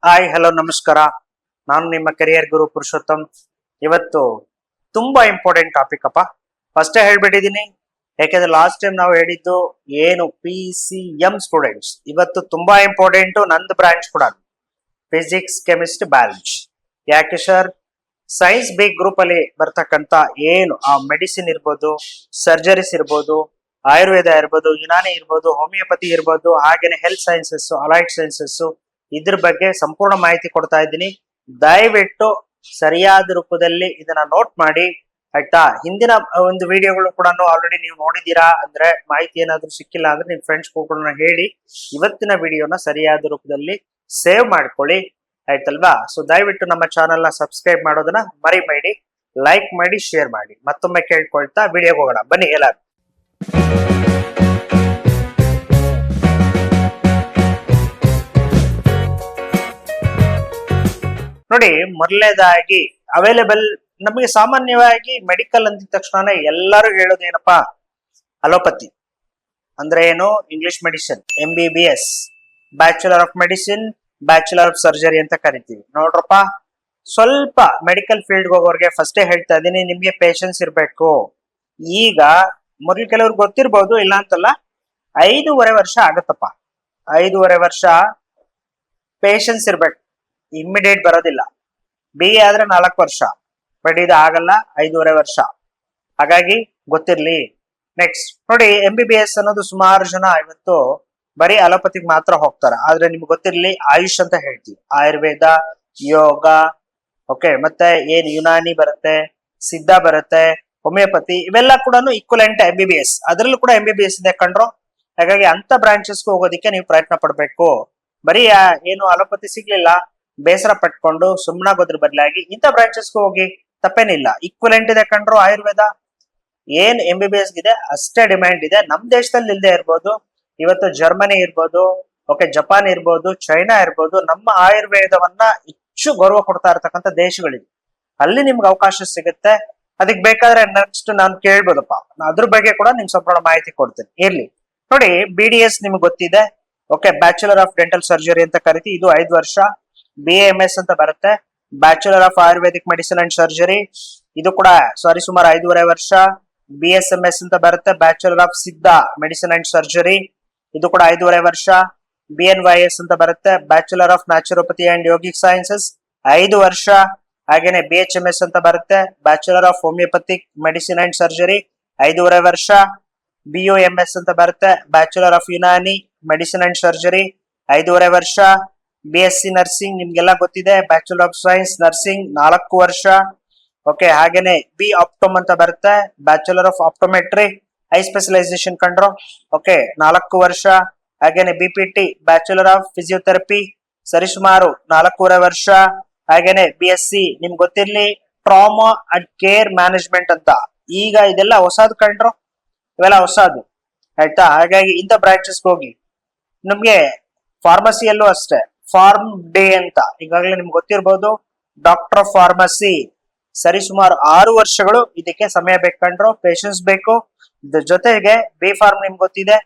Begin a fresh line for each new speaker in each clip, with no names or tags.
Hi hello ನಮಸ್ಕಾರ. ನಾನು ನಿಮ್ಮ ಕೆರಿಯರ್ ಗುರು ಪುರುಷೋತ್ತಮ್. ಇವತ್ತು ತುಂಬಾ ಇಂಪಾರ್ಟೆಂಟ್ ಟಾಪಿಕ್ ಅಪ್ಪ. ಫಸ್ಟೇ ಹೇಳ್ಬಿಟ್ಟಿದೀನಿ, ಯಾಕೆಂದ್ರೆ ಲಾಸ್ಟ್ ಟೈಮ್ ನಾವು ಹೇಳಿದ್ದು ಏನು PCM ಸ್ಟೂಡೆಂಟ್ಸ್. ಇವತ್ತು ತುಂಬಾ ಇಂಪಾರ್ಟೆಂಟ್ ನಂದು ಬ್ರಾಂಚ್ ಕೂಡ, ಫಿಸಿಕ್ಸ್ ಕೆಮಿಸ್ಟ್ರಿ ಬಯಾಲಜಿ. ಯಾಕೆ ಸರ್, ಸೈನ್ಸ್ ಬಿ ಗ್ರೂಪ್ ಅಲ್ಲಿ ಬರ್ತಕ್ಕಂತ ಏನು ಆ ಮೆಡಿಸಿನ್ ಇರ್ಬೋದು, ಸರ್ಜರೀಸ್ ಇರ್ಬೋದು, ಆಯುರ್ವೇದ ಇರ್ಬೋದು, ಯುನಾನಿ ಇರ್ಬೋದು, ಹೋಮಿಯೋಪತಿ ಇರ್ಬೋದು, ಹಾಗೇನೆ ಹೆಲ್ತ್ ಸೈನ್ಸಸ್, ಅಲೈಡ್ ಸೈನ್ಸಸ್, ಇದ್ರ ಬಗ್ಗೆ ಸಂಪೂರ್ಣ ಮಾಹಿತಿ ಕೊಡ್ತಾ ಇದ್ದೀನಿ. ದಯವಿಟ್ಟು ಸರಿಯಾದ ರೂಪದಲ್ಲಿ ಇದನ್ನ ನೋಟ್ ಮಾಡಿ, ಆಯ್ತಾ. ಹಿಂದಿನ ಒಂದು ವಿಡಿಯೋಗಳು ಕೂಡ ಆಲ್ರೆಡಿ ನೀವು ನೋಡಿದೀರಾ ಅಂದ್ರೆ, ಮಾಹಿತಿ ಏನಾದ್ರೂ ಸಿಕ್ಕಿಲ್ಲ ಅಂದ್ರೆ ನಿಮ್ ಫ್ರೆಂಡ್ಸ್ ಕೂಡ ಹೇಳಿ ಇವತ್ತಿನ ವಿಡಿಯೋನ ಸರಿಯಾದ ರೂಪದಲ್ಲಿ ಸೇವ್ ಮಾಡ್ಕೊಳ್ಳಿ, ಆಯ್ತಲ್ವಾ. ಸೊ ದಯವಿಟ್ಟು ನಮ್ಮ ಚಾನೆಲ್ ನ ಸಬ್ಸ್ಕ್ರೈಬ್ ಮಾಡೋದನ್ನ ಮರಿಬೇಡಿ, ಲೈಕ್ ಮಾಡಿ, ಶೇರ್ ಮಾಡಿ. ಮತ್ತೊಮ್ಮೆ ಕೇಳ್ಕೊಳ್ತಾ ವಿಡಿಯೋಗೆ ಹೋಗೋಣ ಬನ್ನಿ ಎಲ್ಲಾರು. ನೋಡಿ, ಮೊದಲನೇದಾಗಿ ಅವೈಲೇಬಲ್ ನಮಗೆ ಸಾಮಾನ್ಯವಾಗಿ ಮೆಡಿಕಲ್ ಅಂದಿದ ತಕ್ಷಣ ಎಲ್ಲರೂ ಹೇಳೋದು ಏನಪ್ಪಾ, ಅಲೋಪತಿ ಅಂದ್ರೆ ಏನು, English medicine, MBBS, bachelor of medicine, bachelor of surgery ಅಂತ ಕರಿತೀವಿ. ನೋಡ್ರಪ್ಪ, ಸ್ವಲ್ಪ ಮೆಡಿಕಲ್ ಫೀಲ್ಡ್ ಹೋಗೋರ್ಗೆ ಫಸ್ಟೇ ಹೇಳ್ತಾ ಇದೀನಿ, ನಿಮ್ಗೆ ಪೇಷನ್ಸ್ ಇರ್ಬೇಕು. ಈಗ ಮೊದಲು ಕೆಲವ್ರಿಗೆ ಗೊತ್ತಿರ್ಬೋದು, ಇಲ್ಲ ಅಂತಲ್ಲ, 5.5 ವರ್ಷ ಆಗತ್ತಪ್ಪ. 5.5 ವರ್ಷ ಪೇಷನ್ಸ್ ಇರ್ಬೇಕು, ಇಮ್ಮಿಡಿಯೇಟ್ ಬರೋದಿಲ್ಲ. BA ಆದ್ರೆ 4 ವರ್ಷ, ಬಟ್ ಇದು ಆಗಲ್ಲ, 5.5 ವರ್ಷ. ಹಾಗಾಗಿ ಗೊತ್ತಿರ್ಲಿ. ನೆಕ್ಸ್ಟ್ ನೋಡಿ, MBBS ಅನ್ನೋದು ಸುಮಾರು ಜನ ಇವತ್ತು ಬರೀ ಅಲೋಪತಿಗೆ ಮಾತ್ರ ಹೋಗ್ತಾರೆ. ಆದ್ರೆ ನಿಮ್ಗೆ ಗೊತ್ತಿರ್ಲಿ, ಆಯುಷ್ ಅಂತ ಹೇಳ್ತೀವಿ, ಆಯುರ್ವೇದ, ಯೋಗ, ಓಕೆ, ಮತ್ತೆ ಏನ್ ಯುನಾನಿ ಬರುತ್ತೆ, ಸಿದ್ಧ ಬರುತ್ತೆ, ಹೋಮಿಯೋಪತಿ, ಇವೆಲ್ಲ ಕೂಡ ಈಕ್ವಲೆಂಟ್ MBBS. ಅದರಲ್ಲೂ ಕೂಡ MBBS ಇದೆ ಕಂಡ್ರು. ಹಾಗಾಗಿ ಅಂತ ಬ್ರಾಂಚಸ್ಗೆ ಹೋಗೋದಿಕ್ಕೆ ನೀವು ಪ್ರಯತ್ನ ಪಡ್ಬೇಕು. ಬರೀ ಏನು ಅಲೋಪತಿ ಸಿಗ್ಲಿಲ್ಲ ಬೇಸರ ಪಟ್ಕೊಂಡು ಸುಮ್ಮನಾಗೋದ್ರ ಬದಲಾಗಿ ಇಂಥ ಬ್ರಾಂಚಸ್ಗೆ ಹೋಗಿ, ತಪ್ಪೇನಿಲ್ಲ. ಈಕ್ವಲೆಂಟ್ ಇದೆ ಕಂಡ್ರು. ಆಯುರ್ವೇದ ಏನ್ MBBS ಇದೆ ಅಷ್ಟೇ ಡಿಮ್ಯಾಂಡ್ ಇದೆ. ನಮ್ ದೇಶದಲ್ಲಿ ಇಲ್ಲದೆ ಇರ್ಬೋದು, ಇವತ್ತು ಜರ್ಮನಿ ಇರ್ಬೋದು, ಓಕೆ, ಜಪಾನ್ ಇರ್ಬೋದು, ಚೈನಾ ಇರ್ಬೋದು, ನಮ್ಮ ಆಯುರ್ವೇದವನ್ನ ಹೆಚ್ಚು ಗೌರವ ಕೊಡ್ತಾ ಇರ್ತಕ್ಕಂಥ ದೇಶಗಳಿವೆ. ಅಲ್ಲಿ ನಿಮ್ಗೆ ಅವಕಾಶ ಸಿಗುತ್ತೆ. ಅದಕ್ಕೆ ಬೇಕಾದ್ರೆ ನೆಕ್ಸ್ಟ್ ನಾನು ಕೇಳ್ಬೋದಪ್ಪ, ಅದ್ರ ಬಗ್ಗೆ ಕೂಡ ನಿಮ್ ಸಂಪೂರ್ಣ ಮಾಹಿತಿ ಕೊಡ್ತೀನಿ. ಇರ್ಲಿ ನೋಡಿ, BDS ನಿಮ್ಗೆ ಗೊತ್ತಿದೆ, okay, bachelor of dental surgery ಅಂತ ಕರಿತೀವಿ. ಇದು 5 ವರ್ಷ. BAMS ಅಂತ ಬರುತ್ತೆ, bachelor of Ayurvedic medicine and surgery. ಇದು ಕೂಡ ಸುಮಾರು 5.5 ವರ್ಷ. BSMS ಅಂತ ಬರುತ್ತೆ, ಬ್ಯಾಚುಲರ್ ಆಫ್ ಸಿದ್ಧ ಮೆಡಿಸಿನ್ ಅಂಡ್ ಸರ್ಜರಿ. ಇದು ಕೂಡ 5.5 ವರ್ಷ. BNYS ಅಂತ ಬರುತ್ತೆ, bachelor of naturopathy and yogic sciences, 5 ವರ್ಷ. ಹಾಗೇನೆ BHMS ಅಂತ ಬರುತ್ತೆ, bachelor of homeopathic medicine and surgery, 5.5 ವರ್ಷ. BOMS ಅಂತ ಬರುತ್ತೆ, bachelor of Unani medicine and surgery, 5.5 ವರ್ಷ. BSc ನರ್ಸಿಂಗ್ ನಿಮ್ಗೆಲ್ಲ ಗೊತ್ತಿದೆ, ಬ್ಯಾಚುಲರ್ ಆಫ್ ಸೈನ್ಸ್ ನರ್ಸಿಂಗ್, 4 ವರ್ಷ. ಓಕೆ, ಹಾಗೇನೆ B ಆಪ್ಟೋಮ್ ಅಂತ ಬರುತ್ತೆ, bachelor of optometry, eye specialisation ಕಂಡ್ರು, ಓಕೆ, 4 ವರ್ಷ. ಹಾಗೇನೆ BPT ಬ್ಯಾಚುಲರ್ ಆಫ್ ಫಿಸಿಯೋಥೆರಪಿ, ಸರಿಸುಮಾರು 4.5 ವರ್ಷ. ಹಾಗೇನೆ BSc ನಿಮ್ಗೆ ಗೊತ್ತಿರ್ಲಿ, ಟ್ರಾಮಾ ಅಂಡ್ ಕೇರ್ ಮ್ಯಾನೇಜ್ಮೆಂಟ್ ಅಂತ. ಈಗ ಇದೆಲ್ಲ ಹೊಸದು ಕಂಡ್ರು, ಇವೆಲ್ಲ ಹೊಸದು, ಆಯ್ತಾ. ಹಾಗಾಗಿ ಇಂಥ ಬ್ರಾಂಚಸ್ ಹೋಗಿ. ನಮ್ಗೆ ಫಾರ್ಮಸಿಯಲ್ಲೂ ಅಷ್ಟೇ, ಫಾರ್ಮ್ ಡೇ ಅಂತ ಈಗಾಗಲೇ ನಿಮ್ಗೆ ಗೊತ್ತಿರ್ಬೋದು, ಡಾಕ್ಟರ್ ಆಫ್ ಫಾರ್ಮಸಿ, ಸರಿಸುಮಾರು 6 ವರ್ಷಗಳು ಇದಕ್ಕೆ ಸಮಯ ಬೇಕಂಡ್ರು, ಪೇಷನ್ಸ್ ಬೇಕು. ಇದ್ರ ಜೊತೆಗೆ B ಫಾರ್ಮ್ ನಿಮ್ಗೆ ಗೊತ್ತಿದೆ,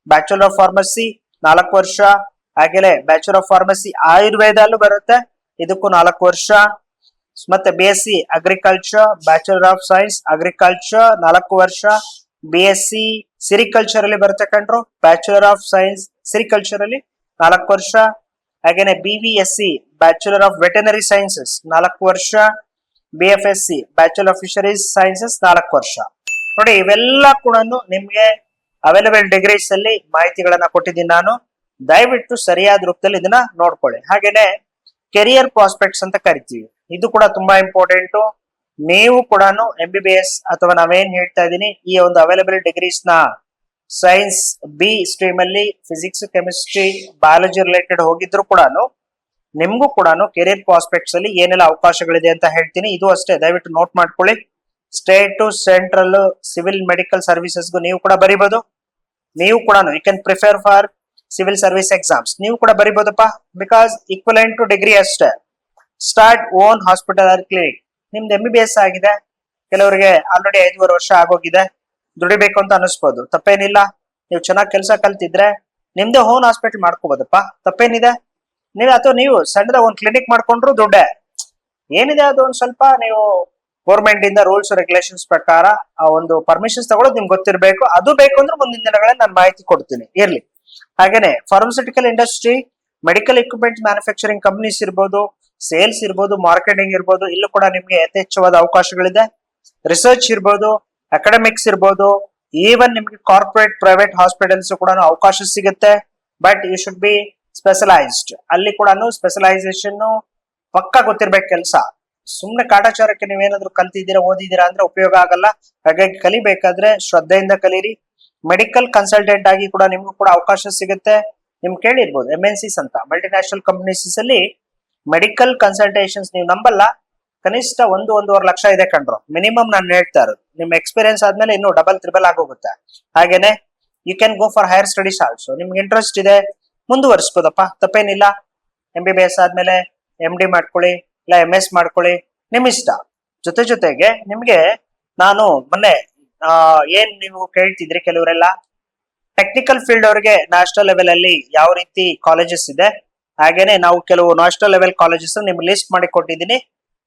ಬ್ಯಾಚುಲರ್ ಆಫ್ ಫಾರ್ಮಸಿ 4 ವರ್ಷ. ಹಾಗೆಯೇ ಬ್ಯಾಚುಲರ್ ಆಫ್ ಫಾರ್ಮಸಿ ಆಯುರ್ವೇದ ಅಲ್ಲೂ ಬರುತ್ತೆ, ಇದಕ್ಕೂ 4 ವರ್ಷ. ಮತ್ತೆ BSc agriculture, bachelor of science agriculture, 4 ವರ್ಷ. BSc ಸಿರಿಕಲ್ಚರ್ ಅಲ್ಲಿ ಬರುತ್ತೆ ಕಂಡ್ರು, ಬ್ಯಾಚುಲರ್ ಆಫ್ ಸೈನ್ಸ್ ಸಿರಿಕಲ್ಚರ್ ಅಲ್ಲಿ 4 ವರ್ಷ. ಹಾಗೇನೆ BVSc bachelor of veterinary sciences, 4 ವರ್ಷ. BFSc bachelor of fisheries sciences, 4 ವರ್ಷ. ನೋಡಿ, ಇವೆಲ್ಲ ಕೂಡ ನಿಮ್ಗೆ ಅವೈಲೇಬಲ್ ಡಿಗ್ರೀಸ್ ಅಲ್ಲಿ ಮಾಹಿತಿಗಳನ್ನ ಕೊಟ್ಟಿದ್ದೀನಿ ನಾನು. ದಯವಿಟ್ಟು ಸರಿಯಾದ ರೂಪದಲ್ಲಿ ಇದನ್ನ ನೋಡ್ಕೊಳ್ಳಿ. ಹಾಗೇನೆ ಕೆರಿಯರ್ ಪ್ರಾಸ್ಪೆಕ್ಟ್ಸ್ ಅಂತ ಕರಿತೀವಿ, ಇದು ಕೂಡ ತುಂಬಾ ಇಂಪಾರ್ಟೆಂಟ್. ನೀವು ಕೂಡ MBBS ಅಥವಾ ನಾವೇನ್ ಹೇಳ್ತಾ ಇದೀನಿ, ಈ ಒಂದು ಅವೈಲೇಬಲ್ ಡಿಗ್ರೀಸ್ ನ ಸೈನ್ಸ್ B ಸ್ಟ್ರೀಮ್ ಅಲ್ಲಿ ಫಿಸಿಕ್ಸ್, ಕೆಮಿಸ್ಟ್ರಿ, ಬಯಾಲಜಿ ರಿಲೇಟೆಡ್ ಹೋಗಿದ್ರು ಕೂಡ ನಿಮ್ಗೂ ಕೂಡ ಕೆರಿಯರ್ ಪ್ರಾಸ್ಪೆಕ್ಟ್ಸ್ ಅಲ್ಲಿ ಏನೆಲ್ಲ ಅವಕಾಶಗಳಿದೆ ಅಂತ ಹೇಳ್ತೀನಿ. ಇದು ಅಷ್ಟೇ, ದಯವಿಟ್ಟು ನೋಟ್ ಮಾಡ್ಕೊಳ್ಳಿ. ಸ್ಟೇಟ್, ಸೆಂಟ್ರಲ್, ಸಿವಿಲ್, ಮೆಡಿಕಲ್ ಸರ್ವಿಸಸ್ಗೂ ನೀವು ಕೂಡ ಬರಿಬಹುದು. ನೀವು ಕೂಡ you can prefer for civil service exams, ನೀವು ಕೂಡ ಬರಿಬಹುದಪ್ಪ. ಬಿಕಾಸ್ ಈಕ್ವಲೆಂಟ್ ಟು ಡಿಗ್ರಿ ಅಷ್ಟೇ. Start own hospital or clinic. ನಿಮ್ದು MBBS ಆಗಿದೆ, ಕೆಲವರಿಗೆ ಆಲ್ರೆಡಿ 5.5 ವರ್ಷ ಆಗೋಗಿದೆ, ದುಡಿಬೇಕು ಅಂತ ಅನಿಸ್ಬೋದು, ತಪ್ಪೇನಿಲ್ಲ. ನೀವು ಚೆನ್ನಾಗಿ ಕೆಲಸ ಕಲ್ತಿದ್ರೆ ನಿಮ್ದೇ ಓನ್ ಹಾಸ್ಪಿಟಲ್ ಮಾಡ್ಕೋಬಹುದಪ್ಪ, ತಪ್ಪೇನಿದೆ. ಅಥವಾ ನೀವು ಸಣ್ಣದ ಒಂದು ಕ್ಲಿನಿಕ್ ಮಾಡ್ಕೊಂಡ್ರು ದುಡ್ಡೇ. ಏನಿದೆ ಅದು ಒಂದ್ ಸ್ವಲ್ಪ ನೀವು ಗೌರ್ಮೆಂಟ್ ಇಂದ ರೂಲ್ಸ್ ರೆಗ್ಯುಲೇಷನ್ಸ್ ಪ್ರಕಾರ ಆ ಒಂದು ಪರ್ಮಿಷನ್ಸ್ ತಗೊಳ್ಳೋದು ನಿಮ್ಗೆ ಗೊತ್ತಿರಬೇಕು. ಅದು ಬೇಕು ಅಂದ್ರೆ ಮುಂದಿನ ದಿನಗಳಲ್ಲಿ ನಾನು ಮಾಹಿತಿ ಕೊಡ್ತೀನಿ, ಇರ್ಲಿ. ಹಾಗೇನೆ pharmaceutical industry, medical equipment manufacturing companies ಇರ್ಬೋದು, ಸೇಲ್ಸ್ ಇರ್ಬೋದು, ಮಾರ್ಕೆಟಿಂಗ್ ಇರ್ಬೋದು, ಇಲ್ಲೂ ಕೂಡ ನಿಮ್ಗೆ ಯಥೇಚ್ಛವಾದ ಅವಕಾಶಗಳಿದೆ. ರಿಸರ್ಚ್ ಇರ್ಬೋದು, ಅಕಾಡೆಮಿಕ್ಸ್ ಇರ್ಬೋದು, ಈವನ್ ನಿಮ್ಗೆ ಕಾರ್ಪೊರೇಟ್ ಪ್ರೈವೇಟ್ ಹಾಸ್ಪಿಟಲ್ಸ್ ಕೂಡ ಅವಕಾಶ ಸಿಗುತ್ತೆ. But you should be specialised. ಅಲ್ಲಿ ಕೂಡ ಸ್ಪೆಷಲೈಸೇಷನ್ ಪಕ್ಕ ಗೊತ್ತಿರ್ಬೇಕು ಕೆಲಸ. ಸುಮ್ನೆ ಕಾಟಾಚಾರಕ್ಕೆ ನೀವೇನಾದ್ರೂ ಕಲ್ತಿದ್ದೀರಾ ಓದಿದ್ದೀರಾ ಅಂದ್ರೆ ಉಪಯೋಗ ಆಗಲ್ಲ. ಹಾಗಾಗಿ ಕಲಿಬೇಕಾದ್ರೆ ಶ್ರದ್ಧೆಯಿಂದ ಕಲೀರಿ. ಮೆಡಿಕಲ್ ಕನ್ಸಲ್ಟೆಂಟ್ ಆಗಿ ಕೂಡ ನಿಮ್ಗೂ ಕೂಡ ಅವಕಾಶ ಸಿಗುತ್ತೆ. ನಿಮ್ಗೆ ಕೇಳಿರ್ಬೋದು MNCs ಅಂತ, ಮಲ್ಟಿನ್ಯಾಷನಲ್ ಕಂಪನೀಸ್ ಅಲ್ಲಿ ಮೆಡಿಕಲ್ ಕನ್ಸಲ್ಟೇಷನ್ಸ್ ನೀವು ನಂಬಲ್ಲ, ಕನಿಷ್ಠ 1-1.5 ಲಕ್ಷ ಇದೆ ಕಂಡ್ರು ಮಿನಿಮಮ್. ನಾನು ಹೇಳ್ತಾ ಇರೋದು ನಿಮ್ ಎಕ್ಸ್ಪೀರಿಯನ್ಸ್ ಆದ್ಮೇಲೆ ಇನ್ನೂ ಡಬಲ್ ತ್ರಿಬಲ್ ಆಗೋಗುತ್ತೆ. ಹಾಗೇನೆ you can go for higher studies also. ನಿಮ್ಗೆ ಇಂಟ್ರೆಸ್ಟ್ ಇದೆ ಮುಂದುವರಿಸಬಹುದಪ್ಪ, ತಪ್ಪೇನಿಲ್ಲ. MBBS ಆದ್ಮೇಲೆ MD ಮಾಡ್ಕೊಳ್ಳಿ, ಇಲ್ಲ MS ಮಾಡ್ಕೊಳ್ಳಿ, ನಿಮ್ ಇಷ್ಟ. ಜೊತೆಗೆ ನಿಮ್ಗೆ ನಾನು ಮೊನ್ನೆ ಏನ್ ನೀವು ಕೇಳ್ತಿದ್ರಿ ಕೆಲವರೆಲ್ಲ, ಟೆಕ್ನಿಕಲ್ ಫೀಲ್ಡ್ ಅವರಿಗೆ ನ್ಯಾಷನಲ್ ಲೆವೆಲ್ ಅಲ್ಲಿ ಯಾವ ರೀತಿ ಕಾಲೇಜಸ್ ಇದೆ, ಹಾಗೇನೆ ನಾವು ಕೆಲವು ನ್ಯಾಷನಲ್ ಲೆವೆಲ್ ಕಾಲೇಜಸ್ ನಿಮ್ಗೆ ಲಿಸ್ಟ್ ಮಾಡಿ ಕೊಟ್ಟಿದ್ದೀನಿ.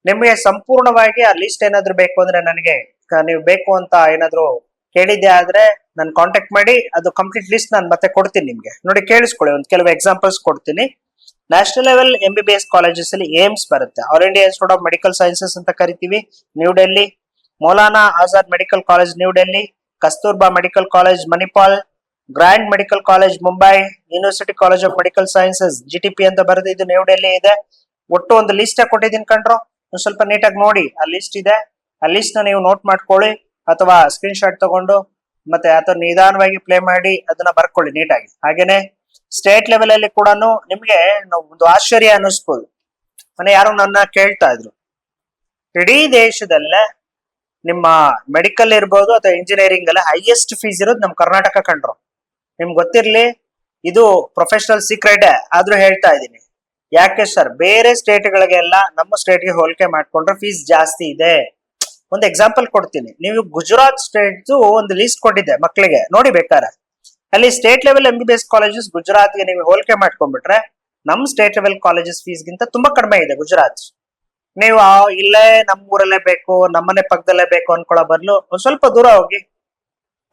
ನಿಮ್ಗೆ ಸಂಪೂರ್ಣವಾಗಿ ಆ ಲಿಸ್ಟ್ ಏನಾದ್ರು ಬೇಕು ಅಂದ್ರೆ ನನಗೆ ನೀವು ಬೇಕು ಅಂತ ಏನಾದ್ರು ಕೇಳಿದ್ದೆ ಆದ್ರೆ ನಾನು ಕಾಂಟ್ಯಾಕ್ಟ್ ಮಾಡಿ ಅದು ಕಂಪ್ಲೀಟ್ ಲಿಸ್ಟ್ ನಾನು ಮತ್ತೆ ಕೊಡ್ತೀನಿ ನಿಮ್ಗೆ. ನೋಡಿ ಕೇಳಿಸ್ಕೊಳ್ಳಿ, ಒಂದು ಕೆಲವು ಎಕ್ಸಾಂಪಲ್ಸ್ ಕೊಡ್ತೀನಿ. ನ್ಯಾಷನಲ್ ಲೆವೆಲ್ MBBS ಕಾಲೇಜಸ್ ಅಲ್ಲಿ ಏಮ್ಸ್ ಬರುತ್ತೆ, all India institute of medical sciences ಅಂತ ಕರಿತೀವಿ, new Delhi. Maulana Azad medical college new Delhi, Kasturba medical college Manipal, grand medical college Mumbai, university college of medical sciences GTP ಅಂತ ಬರೆದು ಇದು ನ್ಯೂ ಡೆಲ್ಲಿ ಇದೆ. ಒಟ್ಟು ಒಂದು ಲಿಸ್ಟ್ ಕೊಟ್ಟಿದ್ದೀನಿ ಕಂಡ್ರು, ಒಂದು ಸ್ವಲ್ಪ ನೀಟಾಗಿ ನೋಡಿ. ಆ ಲಿಸ್ಟ್ ಇದೆ, ಆ ಲಿಸ್ಟ್ ನ ನೀವು ನೋಟ್ ಮಾಡ್ಕೊಳ್ಳಿ ಅಥವಾ ಸ್ಕ್ರೀನ್ ಶಾಟ್ ತಗೊಂಡು ಮತ್ತೆ ಅಥವಾ ನಿಧಾನವಾಗಿ ಪ್ಲೇ ಮಾಡಿ ಅದನ್ನ ಬರ್ಕೊಳ್ಳಿ ನೀಟಾಗಿ. ಹಾಗೇನೆ ಸ್ಟೇಟ್ ಲೆವೆಲ್ ಅಲ್ಲಿ ಕೂಡ ನಿಮ್ಗೆ ಒಂದು ಆಶ್ಚರ್ಯ ಅನ್ನಿಸ್ಬೋದು. ಮನೆ ಯಾರು ನನ್ನ ಕೇಳ್ತಾ ಇದ್ರು, ಇಡೀ ದೇಶದಲ್ಲೇ ನಿಮ್ಮ ಮೆಡಿಕಲ್ ಇರ್ಬೋದು ಅಥವಾ ಇಂಜಿನಿಯರಿಂಗ್ ಅಲ್ಲ ಹೈಯೆಸ್ಟ್ ಫೀಸ್ ಇರೋದು ನಮ್ ಕರ್ನಾಟಕ ಕಂಡ್ರು. ನಿಮ್ಗೆ ಗೊತ್ತಿರ್ಲಿ, ಇದು ಪ್ರೊಫೆಷನಲ್ ಸೀಕ್ರೆಟ್ ಆದ್ರೂ ಹೇಳ್ತಾ ಇದ್ದೀನಿ. ಯಾಕೆ ಸರ್, ಬೇರೆ ಸ್ಟೇಟ್ಗಳಿಗೆಲ್ಲ ನಮ್ಮ ಸ್ಟೇಟ್ಗೆ ಹೋಲಿಕೆ ಮಾಡ್ಕೊಂಡ್ರೆ ಫೀಸ್ ಜಾಸ್ತಿ ಇದೆ. ಒಂದು ಎಕ್ಸಾಂಪಲ್ ಕೊಡ್ತೀನಿ. ನೀವು ಗುಜರಾತ್ ಸ್ಟೇಟ್ ಒಂದು ಲಿಸ್ಟ್ ಕೊಟ್ಟಿದ್ದೆ ಮಕ್ಕಳಿಗೆ, ನೋಡಿ ಬೇಕಾರೆ. ಅಲ್ಲಿ ಸ್ಟೇಟ್ ಲೆವೆಲ್ MBBS ಕಾಲೇಜಸ್ ಗುಜರಾತ್ಗೆ ನೀವು ಹೋಲಿಕೆ ಮಾಡ್ಕೊಂಡ್ಬಿಟ್ರೆ ನಮ್ ಸ್ಟೇಟ್ ಲೆವೆಲ್ ಕಾಲೇಜಸ್ ಫೀಸ್ ಗಿಂತ ತುಂಬಾ ಕಡಿಮೆ ಇದೆ ಗುಜರಾತ್. ನೀವು ಇಲ್ಲೇ ನಮ್ಮ ಊರಲ್ಲೇ ಬೇಕು, ನಮ್ಮನೆ ಪಕ್ಕದಲ್ಲೇ ಬೇಕು ಅನ್ಕೊಳ್ಳೋ ಬದಲು ಒಂದ್ ಸ್ವಲ್ಪ ದೂರ ಹೋಗಿ,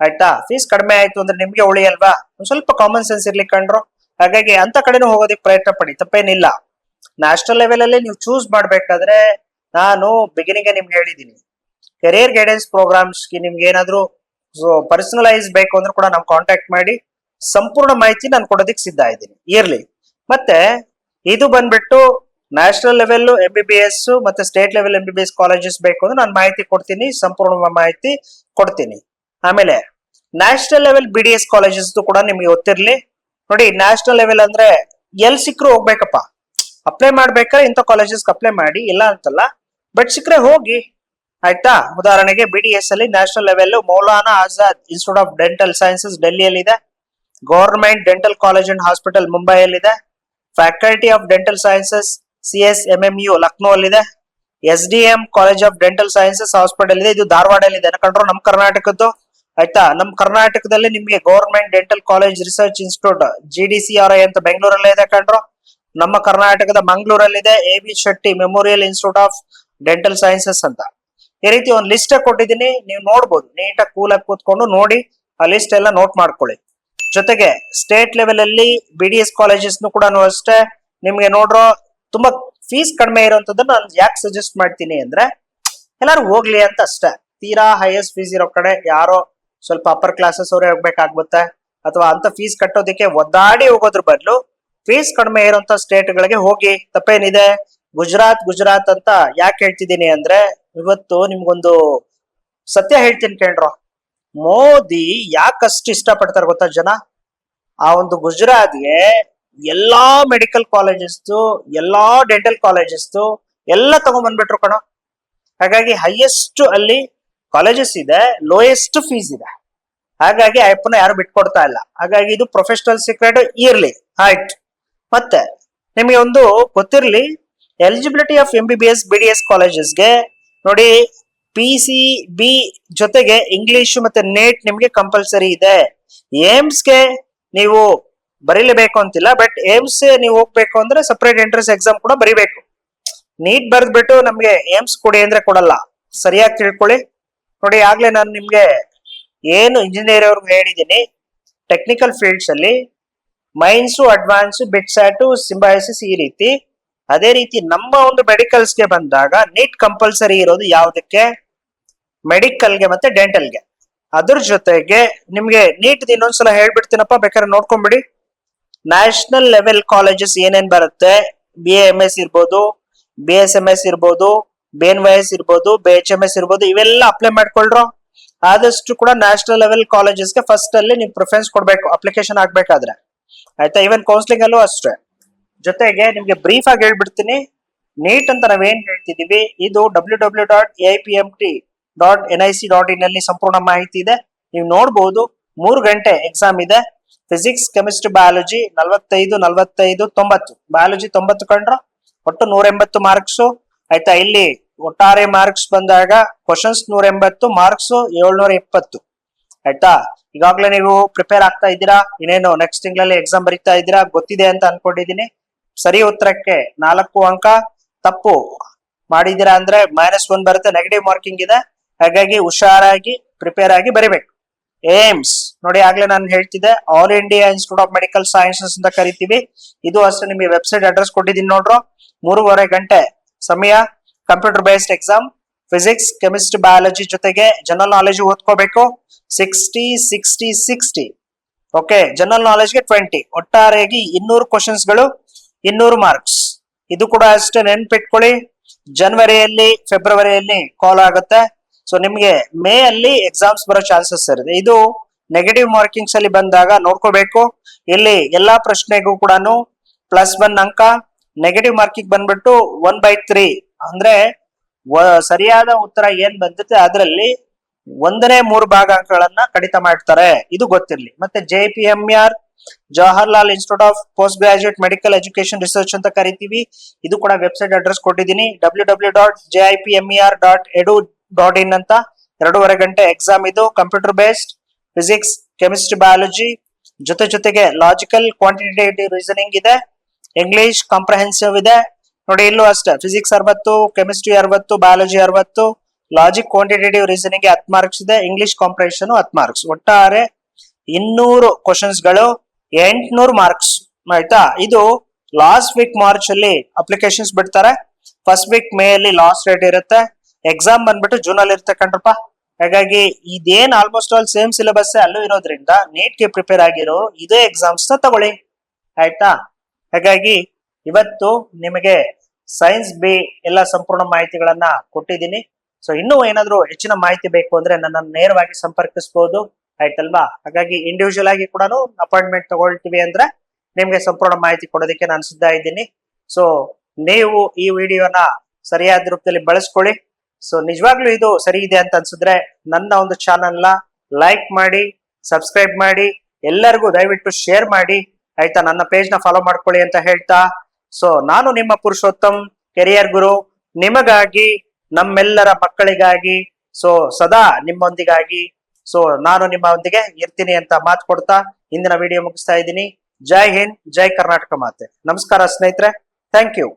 ಆಯ್ತಾ? ಫೀಸ್ ಕಡಿಮೆ ಆಯ್ತು ಅಂದ್ರೆ ನಿಮ್ಗೆ ಉಳಿಯಲ್ವಾ? ಒಂದ್ ಸ್ವಲ್ಪ ಕಾಮನ್ ಸೆನ್ಸ್ ಇರ್ಲಿ ಕಂಡ್ರು. ಹಾಗಾಗಿ ಅಂತ ಕಡೆನೂ ಹೋಗೋದಕ್ಕೆ ಪ್ರಯತ್ನ ಪಡಿ, ತಪ್ಪೇನಿಲ್ಲ. ನ್ಯಾಷನಲ್ ಲೆವೆಲ್ ಅಲ್ಲಿ ನೀವು ಚೂಸ್ ಮಾಡ್ಬೇಕಾದ್ರೆ ನಾನು ಬಿಗಿನಿಂಗ್ ನಿಮ್ಗೆ ಹೇಳಿದೀನಿ, ಕೆರಿಯರ್ ಗೈಡೆನ್ಸ್ ಪ್ರೋಗ್ರಾಮ್ಸ್ ನಿಮ್ಗೆ ಏನಾದ್ರು ಪರ್ಸನಲೈಸ್ ಬೇಕು ಅಂದ್ರೆ ಕೂಡ ನಾವು ಕಾಂಟ್ಯಾಕ್ಟ್ ಮಾಡಿ ಸಂಪೂರ್ಣ ಮಾಹಿತಿ ನಾನು ಕೊಡೋದಕ್ಕೆ ಸಿದ್ಧ ಇದ್ದೀನಿ, ಇರ್ಲಿ. ಮತ್ತೆ ಇದು ಬಂದ್ಬಿಟ್ಟು ನ್ಯಾಷನಲ್ ಲೆವೆಲ್ MBBS ಮತ್ತೆ ಸ್ಟೇಟ್ ಲೆವೆಲ್ MBBS ಕಾಲೇಜಸ್ ಬೇಕು ಅಂದ್ರೆ ನಾನು ಮಾಹಿತಿ ಕೊಡ್ತೀನಿ, ಸಂಪೂರ್ಣ ಮಾಹಿತಿ ಕೊಡ್ತೀನಿ. ಆಮೇಲೆ ನ್ಯಾಷನಲ್ ಲೆವೆಲ್ BDS ಕಾಲೇಜಸ್ ಕೂಡ ನಿಮ್ಗೆ ಗೊತ್ತಿರ್ಲಿ. ನೋಡಿ, ನ್ಯಾಷನಲ್ ಲೆವೆಲ್ ಅಂದ್ರೆ ಎಲ್ ಸಿಕ್ರು ಹೋಗ್ಬೇಕಪ್ಪ, ಅಪ್ಲೈ ಮಾಡ್ಬೇಕಾದ್ರೆ ಇಂಥ ಕಾಲೇಜಸ್ ಅಪ್ಲೈ ಮಾಡಿ, ಇಲ್ಲ ಅಂತಲ್ಲ, ಬಟ್ ಸಿಕ್ರೆ ಹೋಗಿ, ಆಯ್ತಾ? ಉದಾಹರಣೆಗೆ BDS ಅಲ್ಲಿ national level Maulana Azad institute of dental sciences ಡೆಲ್ಲಿಯಲ್ಲಿ ಇದೆ, government dental college and hospital ಮುಂಬೈಯಲ್ಲಿದೆ, faculty of dental sciences CSMMU Lucknow ಅಲ್ಲಿದೆ, SDM college of dental sciences hospital ಇದೆ, ಇದು ಧಾರವಾಡಲ್ಲಿ ಇದೆ ಕಂಡ್ರು, ನಮ್ ಕರ್ನಾಟಕದ್ದು. ಆಯ್ತಾ? ನಮ್ ಕರ್ನಾಟಕದಲ್ಲಿ ನಿಮ್ಗೆ government dental college research institute GDCRI ಅಂತ ಬೆಂಗಳೂರಲ್ಲೇ ಇದೆ ಕಂಡ್ರು. ನಮ್ಮ ಕರ್ನಾಟಕದ ಮಂಗಳೂರಲ್ಲಿದೆ AB Shetty memorial institute of dental sciences ಅಂತ. ಈ ರೀತಿ ಒಂದು ಲಿಸ್ಟ್ ಕೊಟ್ಟಿದ್ದೀನಿ, ನೀವು ನೋಡ್ಬೋದು, ನೀಟಾಗಿ ಕೂಲಾಗಿ ಕೂತ್ಕೊಂಡು ನೋಡಿ, ಆ ಲಿಸ್ಟ್ ಎಲ್ಲ ನೋಟ್ ಮಾಡ್ಕೊಳ್ಳಿ. ಜೊತೆಗೆ ಸ್ಟೇಟ್ ಲೆವೆಲ್ ಅಲ್ಲಿ BDS ಕಾಲೇಜಸ್ ಕೂಡ ಅಷ್ಟೇ ನಿಮ್ಗೆ ನೋಡ್ರೋ ತುಂಬಾ ಫೀಸ್ ಕಡಿಮೆ ಇರುವಂತದ್ದನ್ನ ನಾನು ಯಾಕೆ ಸಜೆಸ್ಟ್ ಮಾಡ್ತೀನಿ ಅಂದ್ರೆ ಎಲ್ಲಾರು ಹೋಗ್ಲಿ ಅಂತ ಅಷ್ಟೇ. ತೀರಾ ಹೈಯೆಸ್ಟ್ ಫೀಸ್ ಇರೋ ಕಡೆ ಯಾರೋ ಸ್ವಲ್ಪ ಅಪ್ಪರ್ ಕ್ಲಾಸಸ್ ಅವರೇ ಹೋಗ್ಬೇಕಾಗುತ್ತೆ, ಅಥವಾ ಅಂತ ಫೀಸ್ ಕಟ್ಟೋದಕ್ಕೆ ಒದ್ದಾಡಿ ಹೋಗೋದ್ರ ಬದಲು ಫೀಸ್ ಕಡಿಮೆ ಇರುವಂತ ಸ್ಟೇಟ್ ಗಳಿಗೆ ಹೋಗಿ, ತಪ್ಪೇನಿದೆ. ಗುಜರಾತ್ ಅಂತ ಯಾಕೆ ಹೇಳ್ತಿದ್ದೀನಿ ಅಂದ್ರೆ ಇವತ್ತು ನಿಮ್ಗೊಂದು ಸತ್ಯ ಹೇಳ್ತೀನಿ ಕೇಳ್ರೋ. ಮೋದಿ ಯಾಕಷ್ಟು ಇಷ್ಟಪಡ್ತಾರೆ ಗೊತ್ತಾ ಜನ? ಆ ಒಂದು ಗುಜರಾತ್ಗೆ ಎಲ್ಲಾ ಮೆಡಿಕಲ್ ಕಾಲೇಜಸ್, ಎಲ್ಲಾ ಡೆಂಟಲ್ ಕಾಲೇಜಸ್ ಎಲ್ಲ ತಗೊಂಡ್ಬಂದ್ಬಿಟ್ರು ಕಣೋ. ಹಾಗಾಗಿ ಹೈಯೆಸ್ಟ್ ಅಲ್ಲಿ ಕಾಲೇಜಸ್ ಇದೆ, ಲೋಯೆಸ್ಟ್ ಫೀಸ್ ಇದೆ. ಹಾಗಾಗಿ ಅಯ್ಯಪ್ಪನ ಯಾರು ಬಿಟ್ಕೊಡ್ತಾ ಇಲ್ಲ. ಹಾಗಾಗಿ ಇದು ಪ್ರೊಫೆಷನಲ್ ಸೀಕ್ರೆಟ್ ಇರ್ಲಿ, ಆಯ್ತು. ಮತ್ತೆ ನಿಮಗೆ ಒಂದು ಗೊತ್ತಿರ್ಲಿ, ಎಲಿಜಿಬಿಲಿಟಿ ಆಫ್ MBBS BDS ಕಾಲೇಜಸ್ಗೆ ನೋಡಿ, PCB ಜೊತೆಗೆ ಇಂಗ್ಲಿಷ್ ಮತ್ತೆ ನೇಟ್ ನಿಮ್ಗೆ ಕಂಪಲ್ಸರಿ ಇದೆ. ಏಮ್ಸ್ಗೆ ನೀವು ಬರೀಲೇಬೇಕು ಅಂತಿಲ್ಲ. ಬಟ್ ಏಮ್ಸ್ ನೀವು ಹೋಗ್ಬೇಕು ಅಂದ್ರೆ ಸಪರೇಟ್ ಎಂಟ್ರೆನ್ಸ್ ಎಕ್ಸಾಮ್ ಕೂಡ ಬರೀಬೇಕು. ನೀಟ್ ಬರ್ದ್ಬಿಟ್ಟು ನಮ್ಗೆ ಏಮ್ಸ್ ಕೊಡಿ ಅಂದ್ರೆ ಕೊಡಲ್ಲ. ಸರಿಯಾಗಿ ತಿಳ್ಕೊಳ್ಳಿ. ನೋಡಿ, ಆಗ್ಲೇ ನಾನು ನಿಮ್ಗೆ ಏನು ಇಂಜಿನಿಯರ್ ಅವ್ರಿಗೆ ಹೇಳಿದೀನಿ, ಟೆಕ್ನಿಕಲ್ ಫೀಲ್ಡ್ಸ್ ಅಲ್ಲಿ ಮೈನ್ಸ್, ಅಡ್ವಾನ್ಸ್, ಬಿಟ್ಸ್ಯಾಟ್, ಸಿಂಬಾಯಸಿಸ್ ಈ ರೀತಿ. ಅದೇ ರೀತಿ ನಮ್ಮ ಒಂದು ಮೆಡಿಕಲ್ಸ್ಗೆ ಬಂದಾಗ ನೀಟ್ ಕಂಪಲ್ಸರಿ ಇರೋದು ಯಾವ್ದಕ್ಕೆ? ಮೆಡಿಕಲ್ಗೆ ಮತ್ತೆ ಡೆಂಟಲ್ಗೆ. ಅದ್ರ ಜೊತೆಗೆ ನಿಮ್ಗೆ ನೀಟ್ ಇನ್ನೊಂದ್ಸಲ ಹೇಳ್ಬಿಡ್ತೀನಪ್ಪ, ಬೇಕಾದ್ರೆ ನೋಡ್ಕೊಂಡ್ಬಿಡಿ. ನ್ಯಾಷನಲ್ ಲೆವೆಲ್ ಕಾಲೇಜಸ್ ಏನೇನ್ ಬರುತ್ತೆ, BAMS ಇರ್ಬೋದು, BSMS ಇರ್ಬೋದು, BNYS ಇರ್ಬೋದು, BHMS ಇರ್ಬೋದು, ಇವೆಲ್ಲ ಅಪ್ಲೈ ಮಾಡ್ಕೊಳ್ರೋ. ಆದಷ್ಟು ಕೂಡ ನ್ಯಾಷನಲ್ ಲೆವೆಲ್ ಕಾಲೇಜಸ್ಗೆ ಫಸ್ಟ್ ಅಲ್ಲಿ ನೀವು ಪ್ರಿಫರೆನ್ಸ್ ಕೊಡ್ಬೇಕು ಅಪ್ಲಿಕೇಶನ್ ಆಗ್ಬೇಕಾದ್ರೆ, ಆಯ್ತಾ? ಈವನ್ ಕೌನ್ಸಿಲಿಂಗ್ ಅಲ್ಲೂ ಅಷ್ಟೇ. ಜೊತೆಗೆ ನಿಮ್ಗೆ ಬ್ರೀಫ್ ಆಗಿ ಹೇಳ್ಬಿಡ್ತೀನಿ. ನೀಟ್ ಅಂತ ನಾವೇನ್ ಹೇಳ್ತಿದೀವಿ, ಇದು www.aipmt.nic.in ಅಲ್ಲಿ ಸಂಪೂರ್ಣ ಮಾಹಿತಿ ಇದೆ. ನೀವು ನೋಡ್ಬೋದು. 3 ಗಂಟೆ ಎಕ್ಸಾಮ್ ಇದೆ. Physics, chemistry, biology 45, 45, 90. ಬಯಾಲಜಿ 90 ಕಂಡ್ರು ಒಟ್ಟು 180 ಮಾರ್ಕ್ಸ್, ಆಯ್ತಾ? ಇಲ್ಲಿ ಒಟ್ಟಾರೆ ಮಾರ್ಕ್ಸ್ ಬಂದಾಗ ಕ್ವಶನ್ಸ್ 180, ಮಾರ್ಕ್ಸ್ 720, ಆಯ್ತಾ? ಈಗಾಗ್ಲೇ ನೀವು ಪ್ರಿಪೇರ್ ಆಗ್ತಾ ಇದ್ದೀರಾ, ಇನ್ನೇನು ನೆಕ್ಸ್ಟ್ ತಿಂಗಳಲ್ಲಿ ಎಕ್ಸಾಮ್ ಬರೀತಾ ಇದ್ದೀರಾ, ಗೊತ್ತಿದೆ ಅಂತ ಅನ್ಕೊಂಡಿದೀನಿ. ಸರಿ ಉತ್ತರಕ್ಕೆ 4 ಅಂಕ, ತಪ್ಪು ಮಾಡಿದೀರಾ ಅಂದ್ರೆ -1 ಬರುತ್ತೆ, ನೆಗೆಟಿವ್ ಮಾರ್ಕಿಂಗ್ ಇದೆ. ಹಾಗಾಗಿ ಹುಷಾರಾಗಿ ಪ್ರಿಪೇರ್ ಆಗಿ ಬರಿಬೇಕು. ಏಮ್ಸ್ ನೋಡಿ, ಆಗ್ಲೇ ನಾನು ಹೇಳ್ತಿದ್ದೆ, all India institute of medical sciences ಅಂತ ಕರಿತೀವಿ. ಇದು ಅಷ್ಟೇ. ನಿಮಗೆ ವೆಬ್ಸೈಟ್ ಅಡ್ರೆಸ್ ಕೊಟ್ಟಿದ್ದೀನಿ ನೋಡ್ರು. 3.5 ಗಂಟೆ ಸಮಯ, computer based exam. Physics, chemistry, biology ಜೊತೆಗೆ ಜನರಲ್ ನಾಲೆಜ್ ಓದ್ಕೋಬೇಕು. 60, 60, 60. ಓಕೆ, ಜನರಲ್ ನಾಲೆಜ್ಗೆ 20. ಒಟ್ಟಾರೆಯಾಗಿ 200 ಕ್ವಶನ್ಸ್ ಗಳು, 200 ಮಾರ್ಕ್ಸ್. ಇದು ಕೂಡ ಅಷ್ಟೇ, ನೆನ್ಪಿಟ್ಕೊಳ್ಳಿ. ಜನವರಿಯಲ್ಲಿ, ಫೆಬ್ರವರಿಯಲ್ಲಿ ಕಾಲ್ ಆಗುತ್ತೆ. ಸೊ ನಿಮ್ಗೆ ಮೇ ಅಲ್ಲಿ ಎಕ್ಸಾಮ್ಸ್ ಬರೋ ಚಾನ್ಸಸ್ ಇರುತ್ತೆ. ಇದು ನೆಗೆಟಿವ್ ಮಾರ್ಕಿಂಗ್ಸ್ ಅಲ್ಲಿ ಬಂದಾಗ ನೋಡ್ಕೋಬೇಕು. ಇಲ್ಲಿ ಎಲ್ಲಾ ಪ್ರಶ್ನೆಗೂ ಕೂಡ +1 ಅಂಕ, ನೆಗೆಟಿವ್ ಮಾರ್ಕಿಂಗ್ ಬಂದ್ಬಿಟ್ಟು 1/3. ಅಂದ್ರೆ ಸರಿಯಾದ ಉತ್ತರ ಏನ್ ಬಂದಿರುತ್ತೆ ಅದರಲ್ಲಿ 1/3 ಭಾಗ ಅಂಕಗಳನ್ನ ಕಡಿತ ಮಾಡ್ತಾರೆ. ಇದು ಗೊತ್ತಿರ್ಲಿ. ಮತ್ತೆ JPMR, Jawaharlal institute of post graduate medical education research ಅಂತ ಕರಿತೀವಿ. ಇದು ಕೂಡ ವೆಬ್ಸೈಟ್ ಅಡ್ರೆಸ್ ಕೊಟ್ಟಿದ್ದೀನಿ, www.jipmer.edu.in ಅಂತ. 2.5 ಗಂಟೆ ಎಕ್ಸಾಮ್ ಇದು. Computer based, physics, chemistry, biology ಜೊತೆಗೆ ಲಾಜಿಕಲ್, ಕ್ವಾಂಟಿಟೇಟಿವ್ ರೀಸನಿಂಗ್ ಇದೆ. ಇಂಗ್ಲಿಷ್ ಕಾಂಪ್ರಹೆನ್ಸಿವ್ ಇದೆ. ನೋಡಿ, ಇಲ್ಲೂ ಅಷ್ಟೇ. Physics 60, chemistry 60, biology 60, logic, quantitative reasoning 10 marks ಇದೆ. English comprehension 10 marks. ಒಟ್ಟಾರೆ 200 ಕ್ವಶನ್ಸ್ ಗಳು, 800 ಮಾರ್ಕ್ಸ್, ಆಯ್ತಾ? ಇದು ಲಾಸ್ಟ್ ವೀಕ್ ಮಾರ್ಚ್ ಅಲ್ಲಿ ಅಪ್ಲಿಕೇಶನ್ಸ್ ಬಿಡ್ತಾರೆ. ಫಸ್ಟ್ ವೀಕ್ ಮೇ ಅಲ್ಲಿ ಲಾಸ್ಟ್ ಡೇಟ್ ಇರುತ್ತೆ. ಎಕ್ಸಾಮ್ ಬಂದ್ಬಿಟ್ಟು ಜೂನ್ ಅಲ್ಲಿ ಇರುತ್ತೆ ಕಣ್ರಪ್ಪ. ಹಾಗಾಗಿ ಇದೇನ್ ಆಲ್ಮೋಸ್ಟ್ ಆಲ್ ಸೇಮ್ ಸಿಲೆಬಸ್ ಅಲ್ಲೂ ಇರೋದ್ರಿಂದ ನೀಟ್ ಗೆ ಪ್ರಿಪೇರ್ ಆಗಿರೋರು ಇದೇ ಎಕ್ಸಾಮ್ಸ್ ನ ತಗೊಳ್ಳಿ, ಆಯ್ತಾ? ಹಾಗಾಗಿ ಇವತ್ತು ನಿಮಗೆ ಸೈನ್ಸ್ ಬಿ ಎಲ್ಲ ಸಂಪೂರ್ಣ ಮಾಹಿತಿಗಳನ್ನ ಕೊಟ್ಟಿದ್ದೀನಿ. ಸೊ ಇನ್ನೂ ಏನಾದ್ರು ಹೆಚ್ಚಿನ ಮಾಹಿತಿ ಬೇಕು ಅಂದ್ರೆ ನನ್ನನ್ನು ನೇರವಾಗಿ ಸಂಪರ್ಕಿಸಬಹುದು, ಆಯ್ತಲ್ವಾ? ಹಾಗಾಗಿ ಇಂಡಿವಿಜುವಲ್ ಆಗಿ ಕೂಡ ಅಪಾಯಿಂಟ್ಮೆಂಟ್ ತಗೊಳ್ತೀವಿ ಅಂದ್ರೆ ನಿಮ್ಗೆ ಸಂಪೂರ್ಣ ಮಾಹಿತಿ ಕೊಡೋದಕ್ಕೆ ನಾನು ಸಿದ್ಧ ಇದ್ದೀನಿ. ಸೊ ನೀವು ಈ ವಿಡಿಯೋನ ಸರಿಯಾದ ರೂಪದಲ್ಲಿ ಬಳಸ್ಕೊಳ್ಳಿ. ಸೊ ನಿಜವಾಗ್ಲೂ ಇದು ಸರಿ ಇದೆ ಅಂತ ಅನ್ಸಿದ್ರೆ ನನ್ನ ಒಂದು ಚಾನಲ್ ನ ಲೈಕ್ ಮಾಡಿ, ಸಬ್ಸ್ಕ್ರೈಬ್ ಮಾಡಿ, ಎಲ್ಲರಿಗೂ ದಯವಿಟ್ಟು ಶೇರ್ ಮಾಡಿ, ಆಯ್ತಾ? ನನ್ನ ಪೇಜ್ ನ ಫಾಲೋ ಮಾಡ್ಕೊಳ್ಳಿ ಅಂತ ಹೇಳ್ತಾ, ಸೊ ನಾನು ನಿಮ್ಮ ಪುರುಷೋತ್ತಮ್, ಕೆರಿಯರ್ ಗುರು, ನಿಮಗಾಗಿ, ನಮ್ಮೆಲ್ಲರ ಮಕ್ಕಳಿಗಾಗಿ, ಸೊ ಸದಾ ನಿಮ್ಮೊಂದಿಗಾಗಿ, ಸೊ ನಾನು ನಿಮ್ಮೊಂದಿಗೆ ಇರ್ತೀನಿ ಅಂತ ಮಾತು ಕೊಡ್ತಾ ಇಂದಿನ ವಿಡಿಯೋ ಮುಗಿಸ್ತಾ ಇದ್ದೀನಿ. ಜೈ ಹಿಂದ್, ಜೈ ಕರ್ನಾಟಕ ಮಾತೆ. ನಮಸ್ಕಾರ ಸ್ನೇಹಿತರೆ, ಥ್ಯಾಂಕ್ ಯು.